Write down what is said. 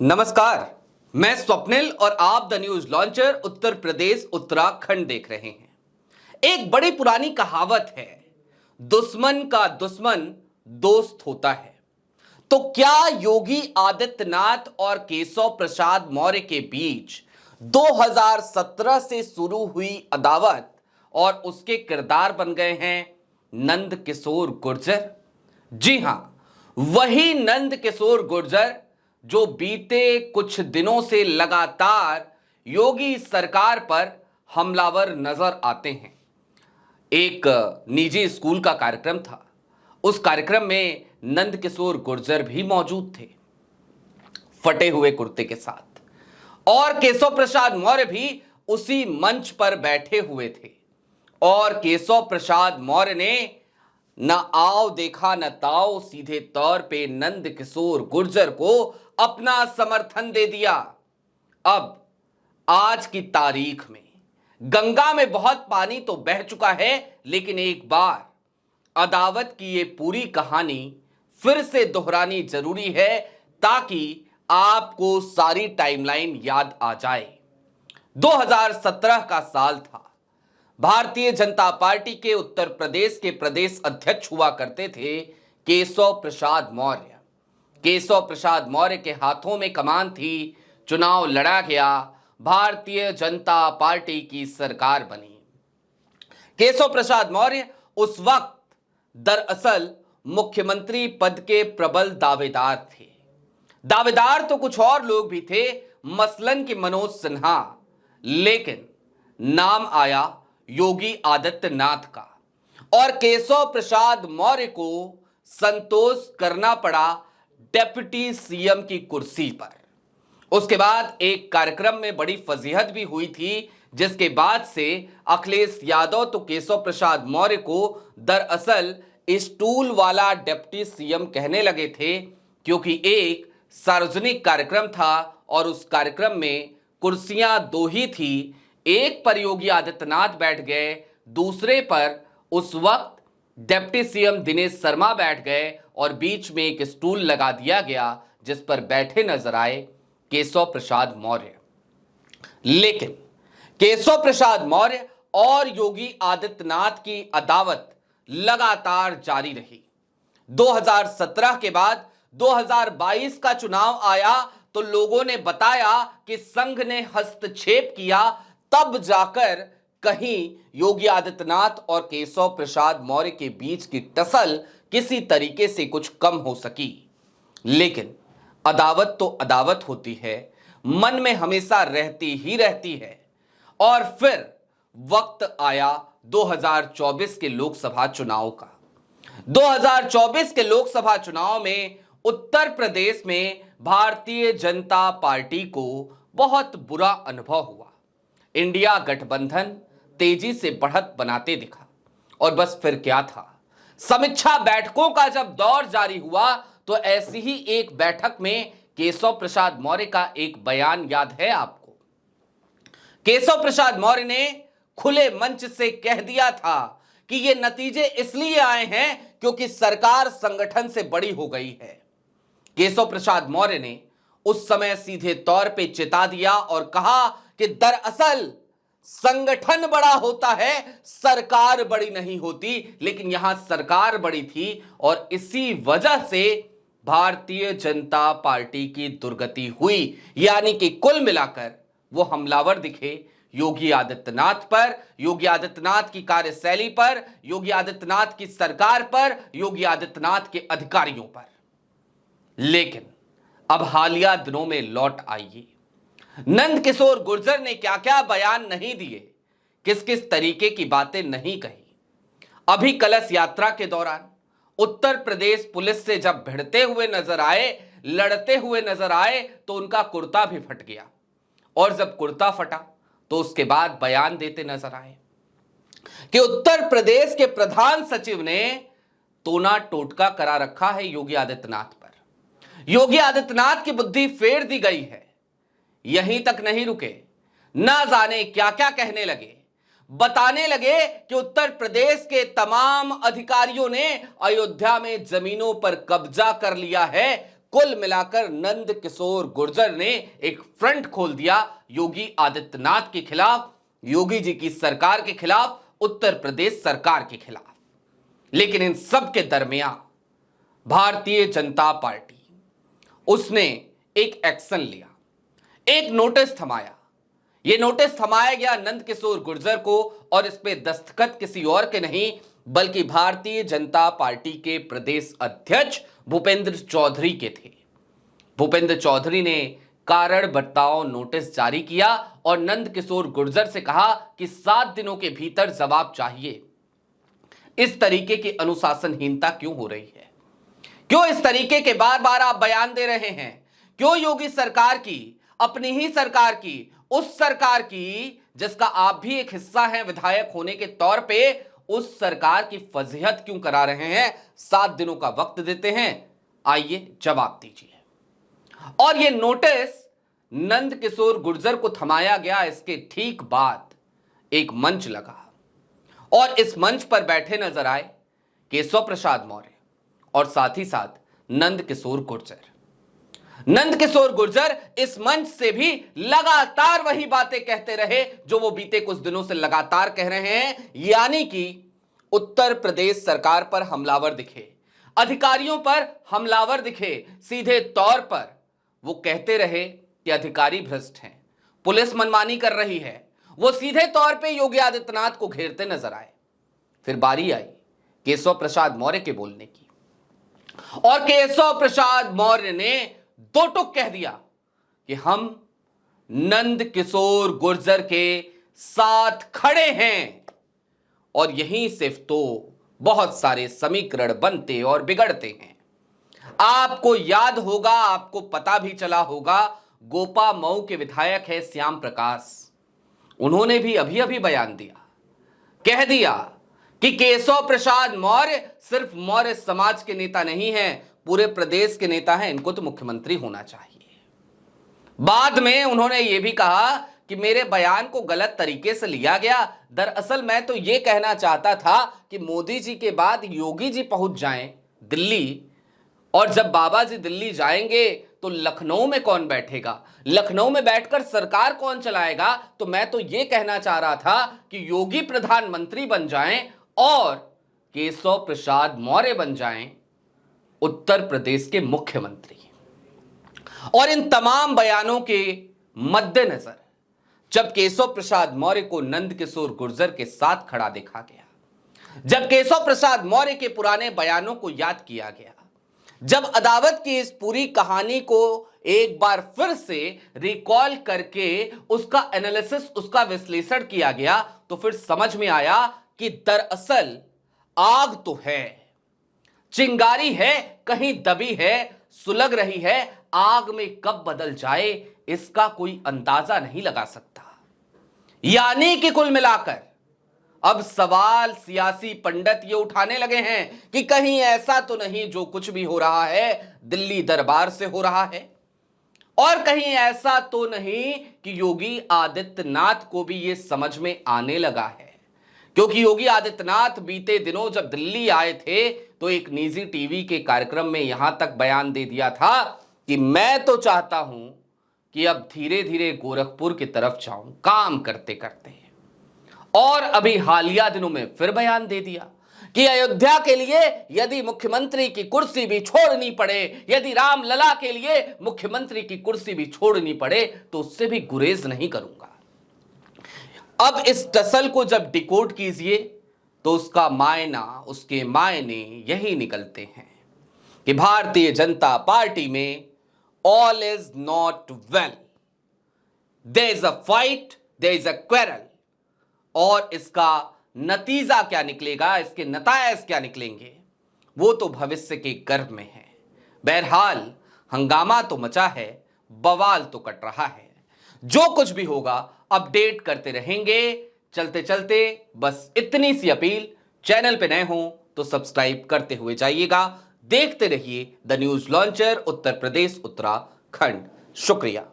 नमस्कार, मैं स्वप्निल और आप the news launcher Uttar Pradesh Uttarakhand देख रहे हैं। एक बड़ी पुरानी कहावत है, दुश्मन का दुश्मन दोस्त होता है। तो क्या योगी आदित्यनाथ और केशव प्रसाद मौर्य के बीच 2017 से शुरू हुई अदावत और उसके किरदार बन गए हैं नंद किशोर गुर्जर? जी हां, वही नंद किशोर गुर्जर जो बीते कुछ दिनों से लगातार योगी सरकार पर हमलावर नजर आते हैं। एक निजी स्कूल का कार्यक्रम था। उस कार्यक्रम में नंद किशोर गुर्जर भी मौजूद थे, फटे हुए कुर्ते के साथ, और केशव प्रसाद मौर्य भी उसी मंच पर बैठे हुए थे। और केशव प्रसाद मौर्य ने न आओ देखा न ताओ, सीधे तौर पे नंद किशोर गुर्जर को अपना समर्थन दे दिया। अब आज की तारीख में गंगा में बहुत पानी तो बह चुका है, लेकिन एक बार अदावत की ये पूरी कहानी फिर से दोहरानी जरूरी है ताकि आपको सारी टाइमलाइन याद आ जाए। 2017 का साल था। भारतीय जनता पार्टी के उत्तर प्रदेश के प्रदेश अध्यक्ष हुआ करते थे केशव प्रसाद मौर्य। केशव प्रसाद मौर्य के हाथों में कमान थी, चुनाव लड़ा गया, भारतीय जनता पार्टी की सरकार बनी। केशव प्रसाद मौर्य उस वक्त दरअसल मुख्यमंत्री पद के प्रबल दावेदार थे। दावेदार तो कुछ और लोग भी थे, मसलन कि मनोज सिन्हा, लेकिन नाम आया योगी आदित्यनाथ का और केशव प्रसाद मौर्य को संतोष करना पड़ा डेप्यूटी सीएम की कुर्सी पर। उसके बाद एक कार्यक्रम में बड़ी फजीहत भी हुई थी, जिसके बाद से अखिलेश यादव तो केशव प्रसाद मौर्य को दरअसल स्टूल वाला डेप्यूटी सीएम कहने लगे थे, क्योंकि एक सार्वजनिक कार्यक्रम था और उस कार्यक्रम में कुर्सियां दो ही थी। एक पर योगी आदित्यनाथ बैठ गए, दूसरे पर उस वक्त डिप्टी सीएम दिनेश शर्मा बैठ गए और बीच में एक स्टूल लगा दिया गया जिस पर बैठे नजर आए केशव प्रसाद मौर्य। लेकिन केशव प्रसाद मौर्य और योगी आदित्यनाथ की अदावत लगातार जारी रही। 2017 के बाद 2022 का चुनाव आया तो लोगों ने बताया कि संघ ने हस्तक्षेप किया, तब जाकर कहीं योगी आदित्यनाथ और केशव प्रसाद मौर्य के बीच की टसल किसी तरीके से कुछ कम हो सकी। लेकिन अदावत तो अदावत होती है, मन में हमेशा रहती ही रहती है। और फिर वक्त आया 2024 के लोकसभा चुनाव का। 2024 के लोकसभा चुनाव में उत्तर प्रदेश में भारतीय जनता पार्टी को बहुत बुरा अनुभव हुआ। इंडिया गठबंधन तेजी से बढ़त बनाते दिखा। और बस फिर क्या था, समीक्षा बैठकों का जब दौर जारी हुआ तो ऐसी ही एक बैठक में केशव प्रसाद मौर्य का एक बयान याद है आपको। केशव प्रसाद मौर्य ने खुले मंच से कह दिया था कि ये नतीजे इसलिए आए हैं क्योंकि सरकार संगठन से बड़ी हो गई है। केशव प्रसाद मौर्य ने उस समय सीधे तौर पे चेता दिया और कहा कि दरअसल संगठन बड़ा होता है, सरकार बड़ी नहीं होती, लेकिन यहां सरकार बड़ी थी और इसी वजह से भारतीय जनता पार्टी की दुर्गति हुई। यानी कि कुल मिलाकर वो हमलावर दिखे योगी आदित्यनाथ पर, योगी आदित्यनाथ की कार्यशैली पर, योगी आदित्यनाथ की सरकार पर, योगी आदित्यनाथ के अधिकारियों पर। लेकिन अब हालिया दिनों में लौट आइए, नंद किशोर गुर्जर ने क्या क्या बयान नहीं दिए, किस किस तरीके की बातें नहीं कही। अभी कलश यात्रा के दौरान उत्तर प्रदेश पुलिस से जब भिड़ते हुए नजर आए, लड़ते हुए नजर आए, तो उनका कुर्ता भी फट गया। और जब कुर्ता फटा तो उसके बाद बयान देते नजर आए कि उत्तर प्रदेश के प्रधान सचिव ने टोना टोटका करा रखा है योगी आदित्यनाथ पर। योगी आदित्यनाथ की बुद्धि फेर दी गई है। यहीं तक नहीं रुके, ना जाने क्या क्या कहने लगे। बताने लगे कि उत्तर प्रदेश के तमाम अधिकारियों ने अयोध्या में जमीनों पर कब्जा कर लिया है, कुल मिलाकर नंद किशोर गुर्जर ने एक फ्रंट खोल दिया योगी आदित्यनाथ के खिलाफ, योगी जी की सरकार के खिलाफ, उत्तर प्रदेश सरकार के खिलाफ। लेकिन इन सब के दरमियान भारतीय जनता पार्टी उसने एक एक्शन लिया, एक नोटिस थमाया। यह नोटिस थमाया गया नंद किशोर गुर्जर को, और इस पे दस्तखत किसी और के नहीं बल्कि भारतीय जनता पार्टी के प्रदेश अध्यक्ष भूपेंद्र चौधरी के थे। भूपेंद्र चौधरी ने कारण बताओ नोटिस जारी किया और नंद किशोर गुर्जर से कहा कि 7 दिनों के भीतर जवाब चाहिए। इस तरीके की अनुशासनहीनता क्यों हो रही है? क्यों इस तरीके के बार बार आप बयान दे रहे हैं? क्यों योगी सरकार की, अपनी ही सरकार की, उस सरकार की जिसका आप भी एक हिस्सा हैं विधायक होने के तौर पे, उस सरकार की फजीहत क्यों करा रहे हैं? 7 दिनों का वक्त देते हैं, आइए जवाब दीजिए। और यह नोटिस नंद किशोर गुर्जर को थमाया गया, इसके ठीक बाद एक मंच लगा और इस मंच पर बैठे नजर आए केशव प्रसाद मौर्य और साथ ही साथ नंद किशोर गुर्जर। नंद किशोर गुर्जर इस मंच से भी लगातार वही बातें कहते रहे जो वो बीते कुछ दिनों से लगातार कह रहे हैं, यानी कि उत्तर प्रदेश सरकार पर हमलावर दिखे, अधिकारियों पर हमलावर दिखे। सीधे तौर पर वो कहते रहे कि अधिकारी भ्रष्ट हैं, पुलिस मनमानी कर रही है। वो सीधे तौर पे योगी आदित्यनाथ को घेरते नजर आए। फिर बारी आई केशव प्रसाद मौर्य के बोलने की, और केशव प्रसाद मौर्य ने दो टुक कह दिया कि हम नंद किशोर गुर्जर के साथ खड़े हैं। और यहीं सिर्फ तो बहुत सारे समीकरण बनते और बिगड़ते हैं। आपको याद होगा, आपको पता भी चला होगा, गोपा मऊ के विधायक है श्याम प्रकाश, उन्होंने भी अभी अभी बयान दिया, कह दिया कि केशव प्रसाद मौर्य सिर्फ मौर्य समाज के नेता नहीं हैं, पूरे प्रदेश के नेता हैं, इनको तो मुख्यमंत्री होना चाहिए। बाद में उन्होंने यह भी कहा कि मेरे बयान को गलत तरीके से लिया गया, दरअसल मैं तो यह कहना चाहता था कि मोदी जी के बाद योगी जी पहुंच जाएं दिल्ली, और जब बाबा जी दिल्ली जाएंगे तो लखनऊ में कौन बैठेगा, लखनऊ में बैठकर सरकार कौन चलाएगा। तो मैं तो यह कहना चाह रहा था कि योगी प्रधानमंत्री बन जाएं और केशव प्रसाद मौर्य बन जाएं उत्तर प्रदेश के मुख्यमंत्री। और इन तमाम बयानों के मद्देनजर जब केशव प्रसाद मौर्य को नंद किशोर गुर्जर के साथ खड़ा देखा गया, जब केशव प्रसाद मौर्य के पुराने बयानों को याद किया गया, जब अदावत की इस पूरी कहानी को एक बार फिर से रिकॉल करके उसका एनालिसिस, उसका विश्लेषण किया गया, तो फिर समझ में आया कि दरअसल आग तो है, चिंगारी है, कहीं दबी है, सुलग रही है। आग में कब बदल जाए इसका कोई अंदाजा नहीं लगा सकता। यानी कि कुल मिलाकर अब सवाल सियासी पंडित ये उठाने लगे हैं कि कहीं ऐसा तो नहीं जो कुछ भी हो रहा है दिल्ली दरबार से हो रहा है, और कहीं ऐसा तो नहीं कि योगी आदित्यनाथ को भी ये समझ में आने लगा है। क्योंकि योगी आदित्यनाथ बीते दिनों जब दिल्ली आए थे तो एक निजी टीवी के कार्यक्रम में यहां तक बयान दे दिया था कि मैं तो चाहता हूं कि अब धीरे धीरे गोरखपुर की तरफ जाऊं काम करते करते। और अभी हालिया दिनों में फिर बयान दे दिया कि अयोध्या के लिए यदि मुख्यमंत्री की कुर्सी भी छोड़नी पड़े, यदि रामलला के लिए मुख्यमंत्री की कुर्सी भी छोड़नी पड़े तो उससे भी गुरेज नहीं करूंगा। अब इस टसल को जब डिकोड कीजिए तो उसका मायना, उसके मायने यही निकलते हैं कि भारतीय जनता पार्टी में all is not well, there is a fight, there is a quarrel. और इसका नतीजा क्या निकलेगा, इसके नतायज क्या निकलेंगे, वो तो भविष्य के गर्भ में है। बहरहाल हंगामा तो मचा है, बवाल तो कट रहा है। जो कुछ भी होगा अपडेट करते रहेंगे। चलते चलते बस इतनी सी अपील, चैनल पे नए हो तो सब्सक्राइब करते हुए जाइएगा। देखते रहिए the news launcher Uttar Pradesh Uttarakhand. शुक्रिया।